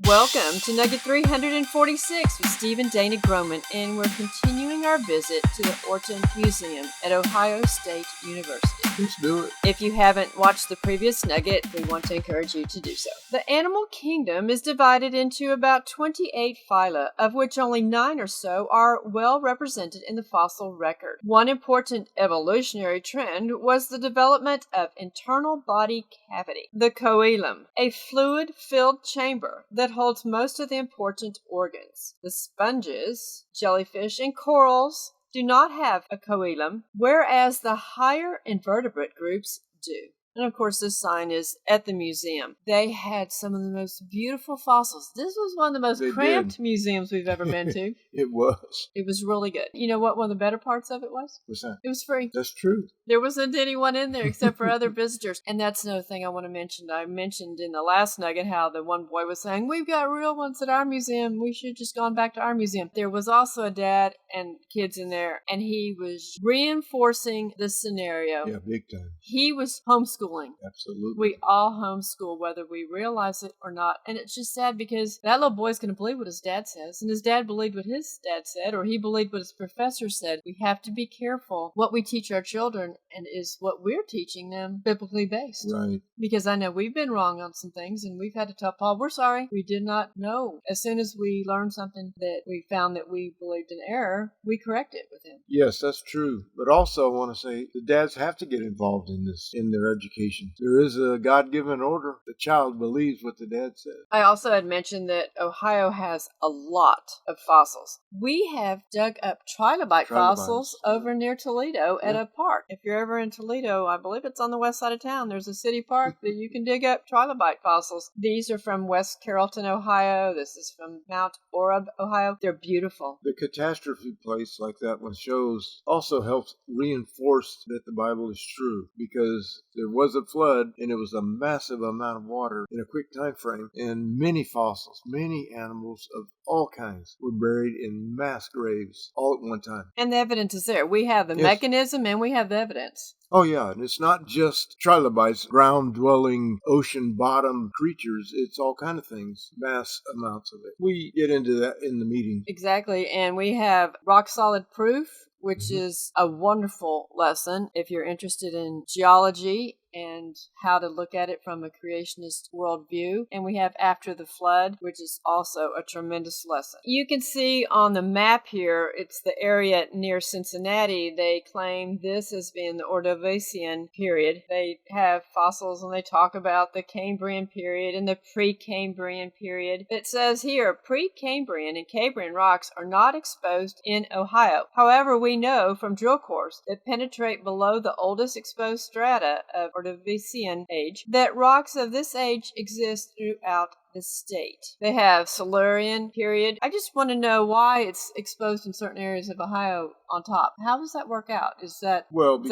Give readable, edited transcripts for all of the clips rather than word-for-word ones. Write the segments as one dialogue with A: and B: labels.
A: Welcome to Nugget 346 with Steve and Dana Groman, and we're continuing our visit to the Orton Museum at Ohio State University.
B: Let's do it.
A: If you haven't watched the previous nugget, we want to encourage you to do so. The animal kingdom is divided into about 28 phyla, of which only 9 or so are well represented in the fossil record. One important evolutionary trend was the development of internal body cavity, the coelom, a fluid-filled chamber that holds most of the important organs. The sponges, jellyfish, and corals do not have a coelom, whereas the higher invertebrate groups do. And of course, this sign is at the museum. They had some of the most beautiful fossils. This was one of the most cramped museums we've ever been to.
B: It was.
A: It was really good. You know what one of the better parts of it was?
B: What's that?
A: It was free.
B: That's true.
A: There wasn't anyone in there except for other visitors. And that's another thing I want to mention. I mentioned in the last nugget how the one boy was saying, we've got real ones at our museum. We should have just gone back to our museum. There was also a dad and kids in there, and he was reinforcing the scenario.
B: Yeah, big time.
A: He was homeschooling.
B: Absolutely.
A: We all homeschool, whether we realize it or not. And it's just sad because that little boy's going to believe what his dad says. And his dad believed what his dad said, or he believed what his professor said. We have to be careful what we teach our children and is what we're teaching them biblically based.
B: Right.
A: Because I know we've been wrong on some things, and we've had to tell Paul, we're sorry. We did not know. As soon as we learned something that we found that we believed in error, we correct it with him.
B: Yes, that's true. But also I want to say the dads have to get involved in this, in their education. There is a God-given order. The child believes what the dad says.
A: I also had mentioned that Ohio has a lot of fossils. We have dug up trilobite fossils over near Toledo at a park. If you're ever in Toledo, I believe it's on the west side of town, there's a city park that you can dig up trilobite fossils. These are from West Carrollton, Ohio. This is from Mount Orab, Ohio. They're beautiful.
B: The catastrophe place like that one shows also helps reinforce that the Bible is true, because there was a flood and it was a massive amount of water in a quick time frame, and many fossils, many animals of all kinds were buried in mass graves all at one time.
A: And the evidence is there. We have the mechanism and we have the evidence.
B: Oh, yeah, and it's not just trilobites, ground-dwelling, ocean-bottom creatures. It's all kind of things, mass amounts of it. We get into that in the meeting.
A: Exactly, and we have rock-solid proof, which is a wonderful lesson if you're interested in geology and how to look at it from a creationist worldview. And we have After the Flood, which is also a tremendous lesson. You can see on the map here, it's the area near Cincinnati. They claim this as being the Ordovician period. They have fossils and they talk about the Cambrian period and the Precambrian period. It says here, Precambrian and Cambrian rocks are not exposed in Ohio. However, we know from drill cores that penetrate below the oldest exposed strata of Ordovician age that rocks of this age exist throughout the state. They have Silurian period. I just want to know why it's exposed in certain areas of Ohio on top. How does that work out? Does that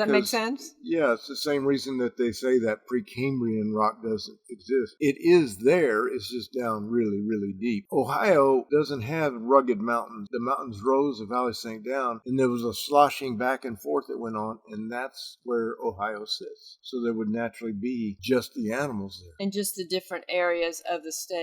A: make sense?
B: Yeah, it's the same reason that they say that Precambrian rock doesn't exist. It is there, it's just down really, really deep. Ohio doesn't have rugged mountains. The mountains rose, the valley sank down, and there was a sloshing back and forth that went on, and that's where Ohio sits. So there would naturally be just the animals there.
A: And just the different areas of the state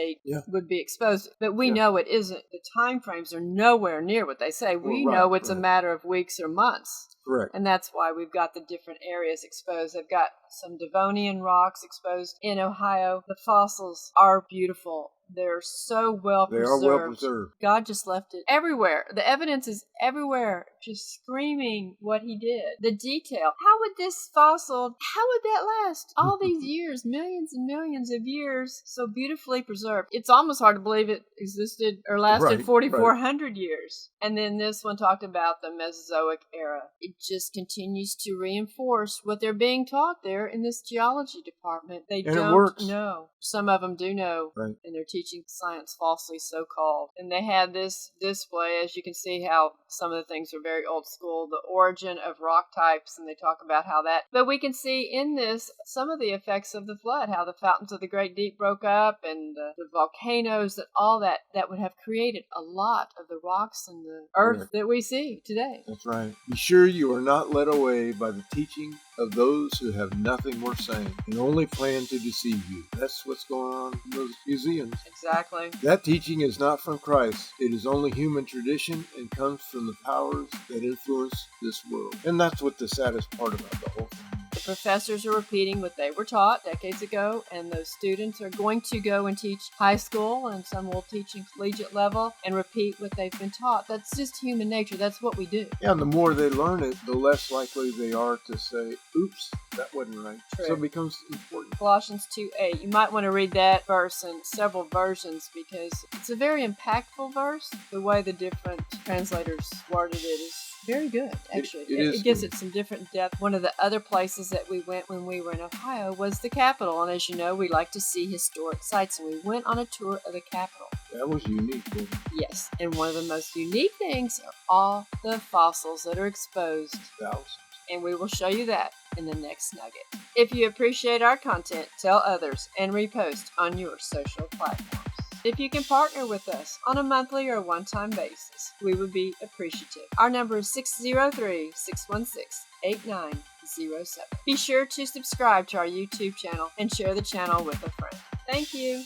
A: would be exposed. But we know it isn't. The time frames are nowhere near what they say. We know it's a matter of weeks or months.
B: Correct.
A: And that's why we've got the different areas exposed. They've got some Devonian rocks exposed in Ohio. The fossils are beautiful. They're so well preserved.
B: They are well preserved.
A: God just left it everywhere. The evidence is everywhere, just screaming what he did. The detail. How would this fossil, how would that last all these years, millions and millions of years, so beautifully preserved? It's almost hard to believe it existed or lasted 4,400 years. And then this one talked about the Mesozoic era. It just continues to reinforce what they're being taught there in this geology department. They don't know. Some of them do know, and they're teaching science falsely, so-called. And they had this display, as you can see how some of the things are very old school, the origin of rock types, and they talk about how that. But we can see in this some of the effects of the flood, how the fountains of the Great Deep broke up, and the volcanoes, that all that would have created a lot of the rocks and the earth that we see today.
B: That's right. Be sure you are not led away by the teaching of those who have nothing worth saying and only plan to deceive you. That's what's going on in those museums.
A: Exactly.
B: That teaching is not from Christ. It is only human tradition and comes from the powers that influence this world. And that's what the saddest part about the whole thing.
A: The professors are repeating what they were taught decades ago, and those students are going to go and teach high school, and some will teach in collegiate level and repeat what they've been taught. That's just human nature. That's what we do.
B: Yeah, and the more they learn it, the less likely they are to say, oops, that wasn't right.
A: True.
B: So it becomes important.
A: Colossians 2:8. You might want to read that verse in several versions because it's a very impactful verse. The way the different translators worded it is very good, actually. It gives it some different depth. One of the other places that we went when we were in Ohio was the Capitol. And as you know, we like to see historic sites. And we went on a tour of the Capitol.
B: That was unique, wasn't it?
A: Yes. And one of the most unique things are all the fossils that are exposed.
B: Thousands.
A: And we will show you that in the next nugget. If you appreciate our content, tell others and repost on your social platforms. If you can partner with us on a monthly or one-time basis, we would be appreciative. Our number is 603-616-8907. Be sure to subscribe to our YouTube channel and share the channel with a friend. Thank you.